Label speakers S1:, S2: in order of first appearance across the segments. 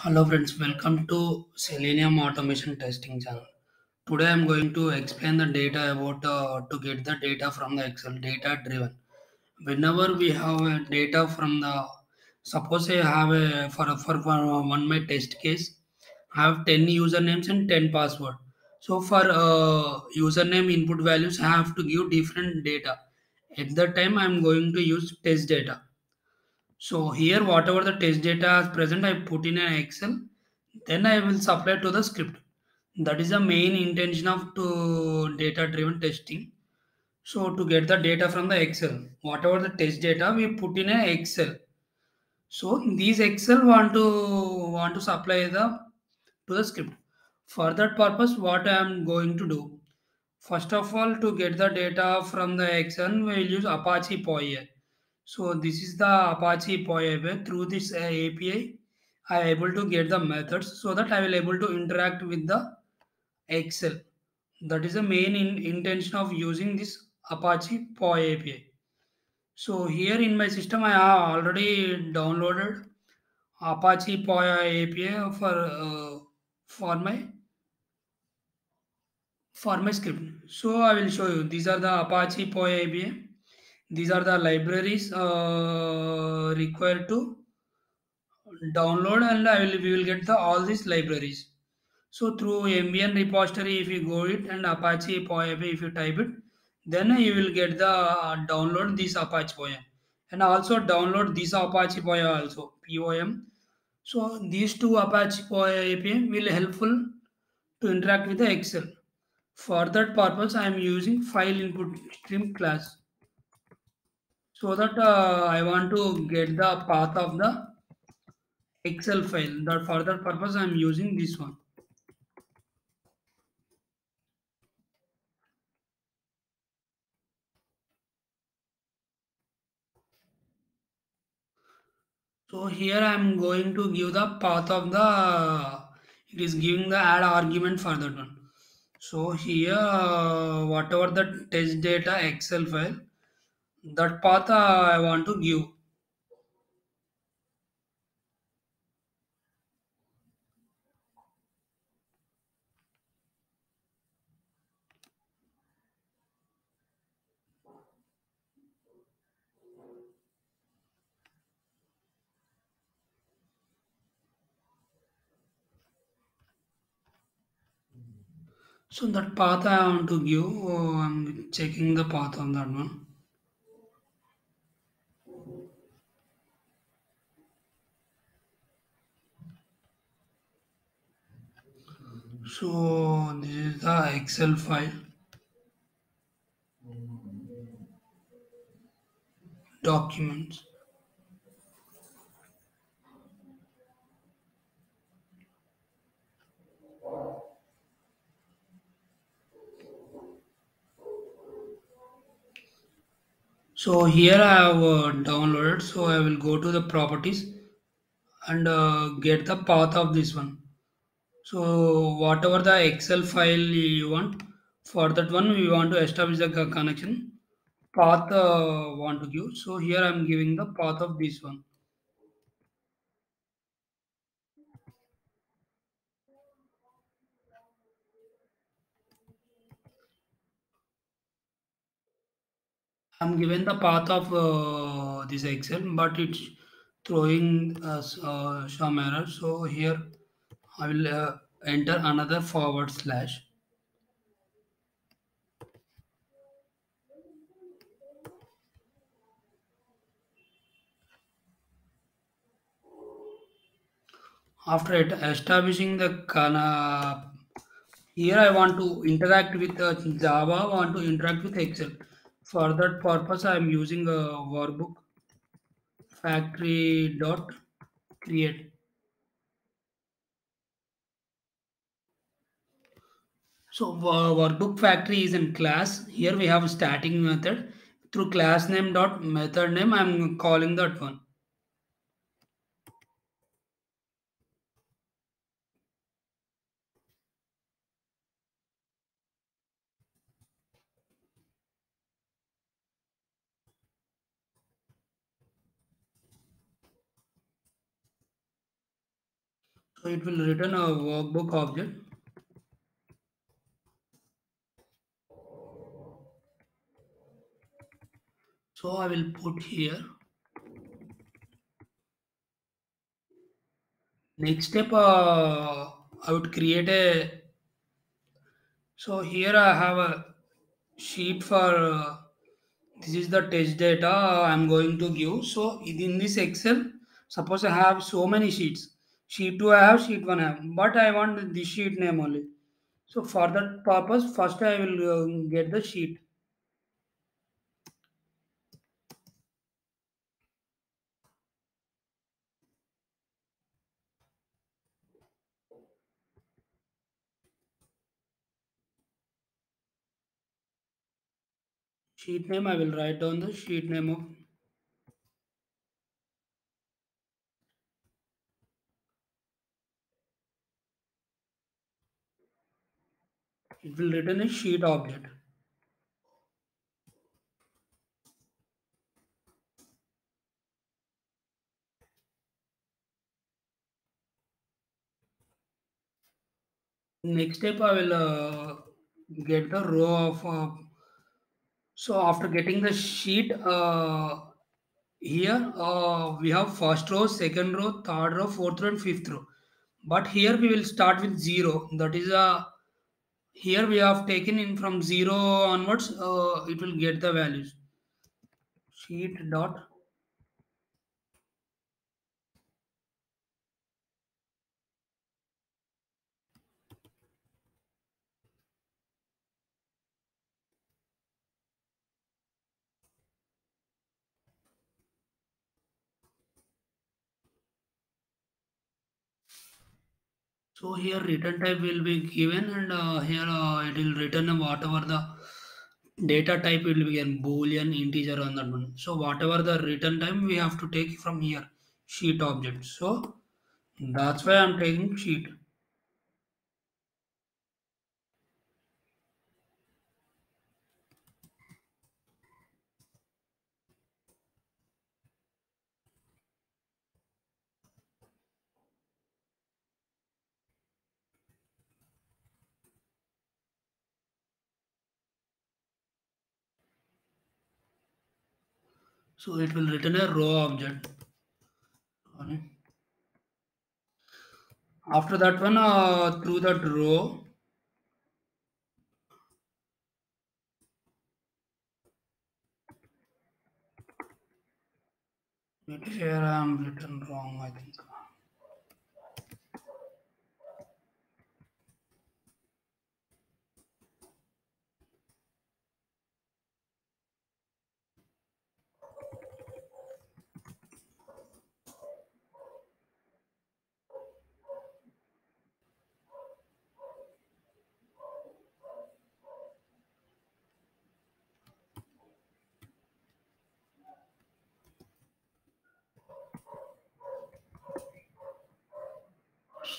S1: Hello friends, welcome to Selenium Automation Testing channel. Today I am going to explain the data about to get the data from the Excel data driven. Whenever we have a data from the suppose I have a for one my test case, I have 10 usernames and 10 password. So for username input values, I have to give different data. At that time, I am going to use test data. So here, whatever the test data is present, I put in an Excel. Then I will supply to the script. That is the main intention of to data-driven testing. So to get the data from the Excel, whatever the test data we put in a Excel. So these Excel want to supply the to the script. For that purpose, what I am going to do? First of all, to get the data from the Excel, we will use Apache PoE. So this is the Apache PoE. Through this API, I am able to get the methods so that I will able to interact with the Excel. That is the main intention of using this Apache PoE API. So here in my system, I have already downloaded Apache PoE API for my for my script. So I will show you. These are the Apache PoE API. These are the libraries required to download, and we will get the all these libraries. So through Ambient repository, if you go it and Apache PoE, if you type it, then you will get the download this Apache PoE, and also download this Apache PoE also POM. So these two Apache PoE API will helpful to interact with the Excel. For that purpose, I am using file input stream class so that I want to get the path of the Excel file. That for that purpose, I am using this one. So here I am going to give the path of the, it is giving the add argument for that one. So here whatever the test data Excel file, that path I want to give. So that path I want to give, I'm checking the path on that one. So this is the Excel file documents. So here I have downloaded. So I will go to the properties and get the path of this one. So whatever the Excel file you want, for that one we want to establish the connection path want to give. So here I am giving the path of this one. I am given the path of this Excel, but it's throwing us some error. So here I will enter another forward slash. After establishing the here I want to interact with Java, I want to interact with Excel. For that purpose, I am using a workbook factory dot create. So workbook factory is in class. Here we have a static method. Through class name dot method name, I am calling that one. So it will return a workbook object. So I will put here. Next step, I would create a. So here I have a sheet for. This is the test data I'm going to give. So in this Excel, suppose I have so many sheets. Sheet 2 I have, sheet 1 I have, but I want this sheet name only. So for that purpose, first I will get the sheet. Sheet name I will write down the sheet name of. It will return a sheet object. Next step I will get the row of. So after getting the sheet, here we have first row, second row, third row, fourth row, and fifth row. But here we will start with zero. That is a here we have taken in from zero onwards. It will get the values. Sheet dot. So here return type will be given, and here it will return whatever the data type will be given, boolean, integer on that one. So whatever the return time we have to take from here sheet object. So that's why I'm taking sheet. So it will return a row object. Sorry. After that one, through that row, here I am written wrong, I think.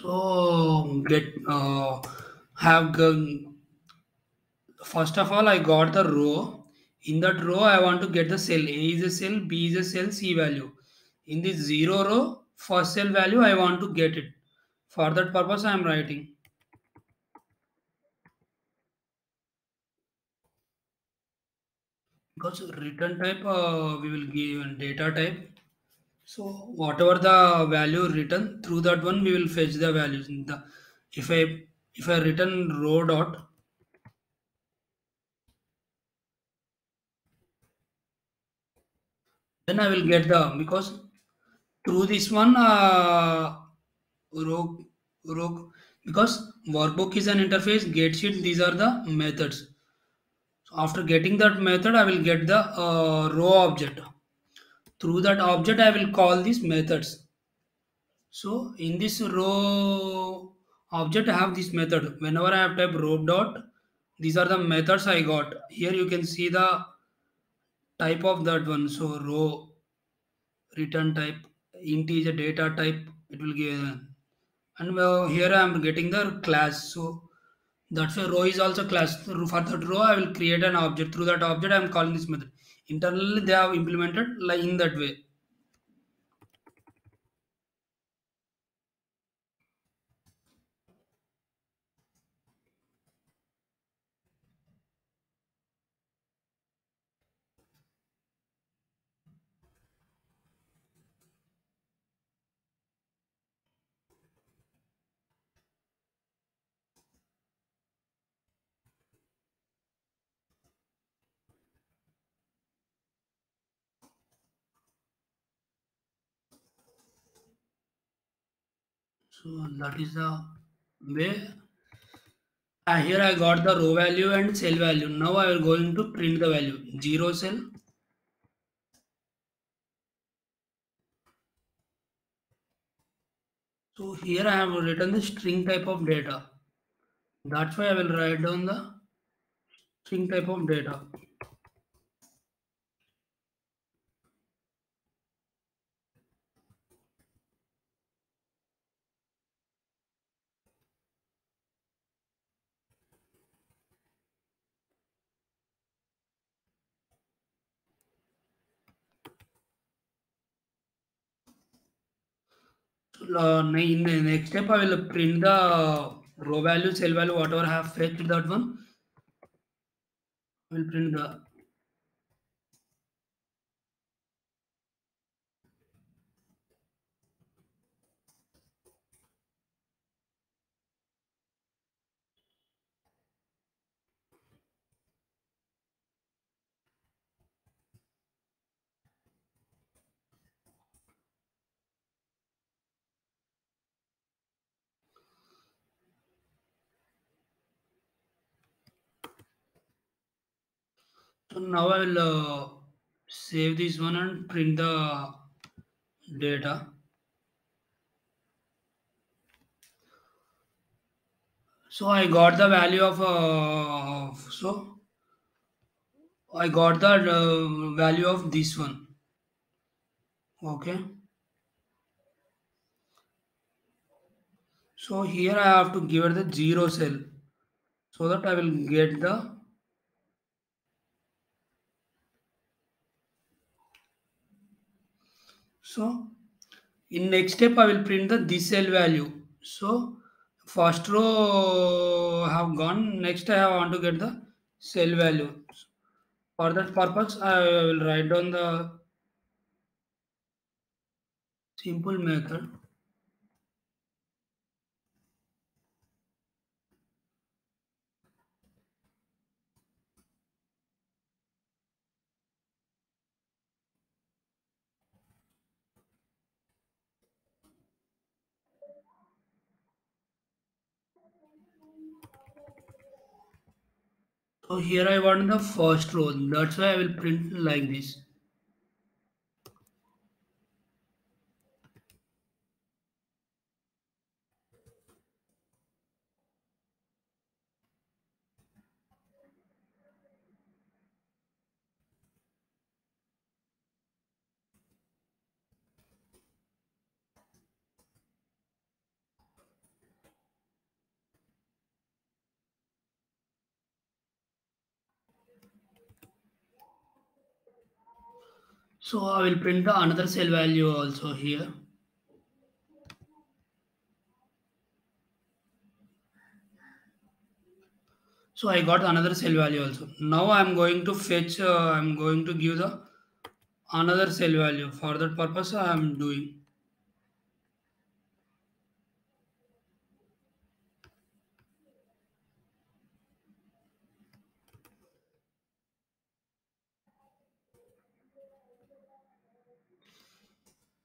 S1: So get have first of all I got the row. In that row I want to get the cell. A is a cell, B is a cell, C value. In this zero row, first cell value I want to get it. For that purpose I am writing. Because return type we will give data type. So whatever the value written through that one, we will fetch the values. In the if I if I return row dot, then I will get the because through this one row row because workbook is an interface. Get sheet these are the methods. So after getting that method, I will get the row object. Through that object, I will call these methods. So in this row object, I have this method. Whenever I have type row dot, these are the methods I got. Here you can see the type of that one. So row, return type, integer data type, it will give. And here I am getting the class. So that's why row is also class. For that row, I will create an object. Through that object, I am calling this method. Internally, they have implemented like in that way. So that is the way. Here I got the row value and cell value. Now I will going to print the value. Zero cell. So here I have written the string type of data. That's why I will write down the string type of data. So, in the next step, I will print the row value, cell value, whatever I have fetched that one. I will print the. So now I will save this one and print the data. So I got the value of so I got the value of this one. Okay. So here I have to give it the zero cell so that I will get the. So in next step I will print the this cell value. So first row have gone. Next I want to get the cell value. For that purpose I will write down the simple method. So here I want the first row. That's why I will print like this. So I will print the another cell value also here. So I got another cell value also. Now I am going to fetch. I am going to give the another cell value. For that purpose I am doing.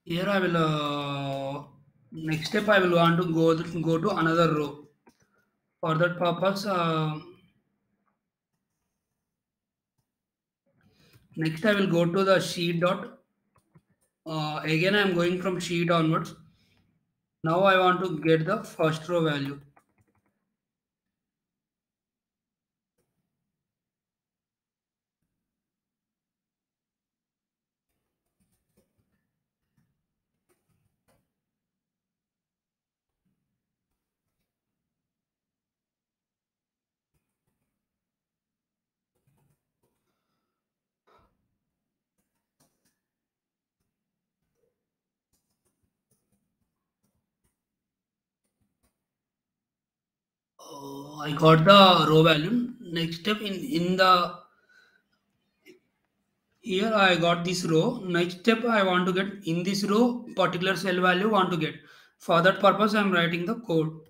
S1: Here I will. Next step I will want to go to another row. For that purpose, next I will go to the sheet dot. Again I am going from sheet onwards. Now I want to get the first row value. I got the row value. Next step in the here I got this row. Next step I want to get in this row particular cell value want to get. For that purpose I am writing the code.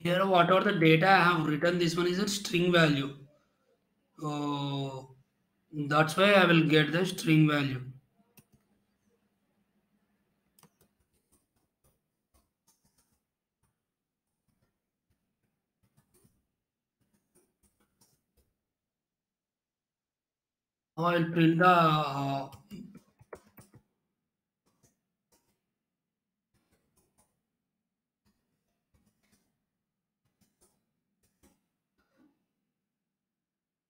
S1: Here, whatever the data I have written, this one is a string value. That's why I will get the string value. Now I'll print the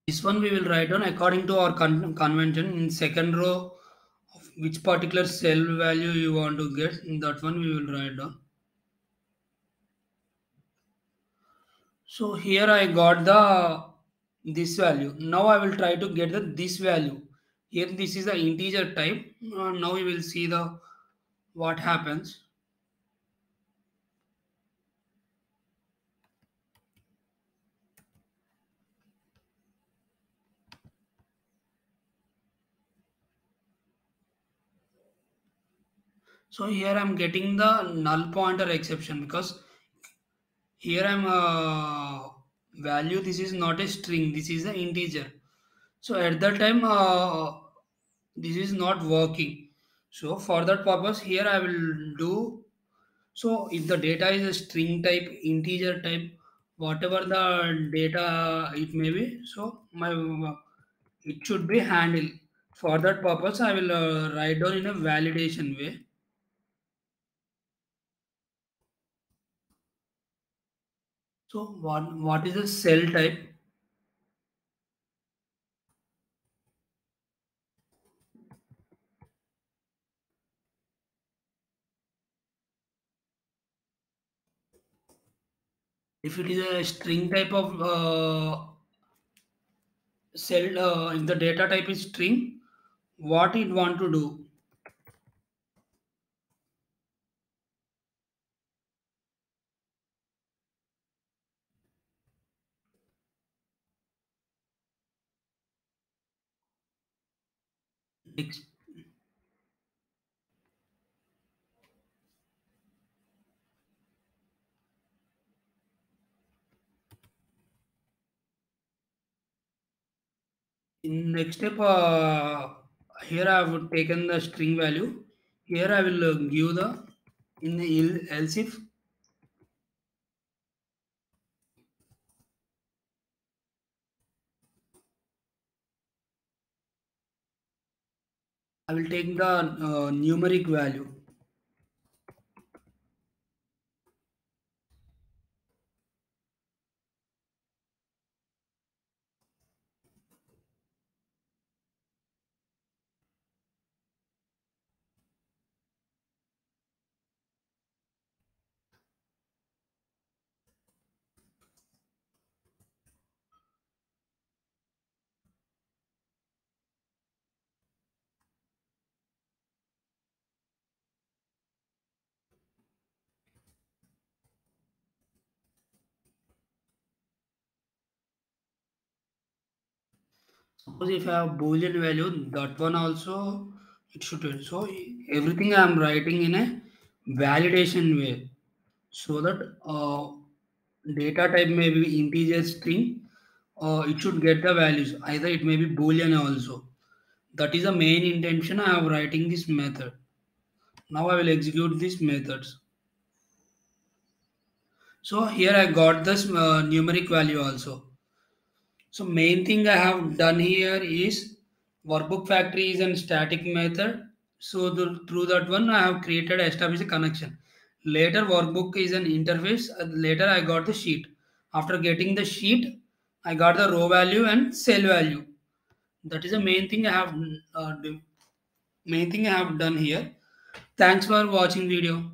S1: this one we will write down according to our convention in second row of which particular cell value you want to get. That one we will write down. So here I got the this value. Now I will try to get the this value. Here this is the integer type. Now we will see the what happens. So here I'm getting the null pointer exception because here I'm value. This is not a string. This is an integer. So at that time this is not working. So for that purpose here I will do. So if the data is a string type, integer type, whatever the data it may be, so my it should be handled. For that purpose, I will write down in a validation way. So what is a cell type? If it is a string type of cell, if the data type is string, what it want to do? Next, in next step, here I have taken the string value. Here I will give the in the else if I will take the numeric value. Suppose if I have boolean value, that one also it should do. So everything I am writing in a validation way, so that data type may be integer string, it should get the values. Either it may be boolean also. That is the main intention I am writing this method. Now I will execute these methods. So here I got this numeric value also. So main thing I have done here is workbook factory is a static method. So through that one I have created established a connection. Later workbook is an interface. Later I got the sheet. After getting the sheet, I got the row value and cell value. That is the main thing I have main thing I have done here. Thanks for watching video.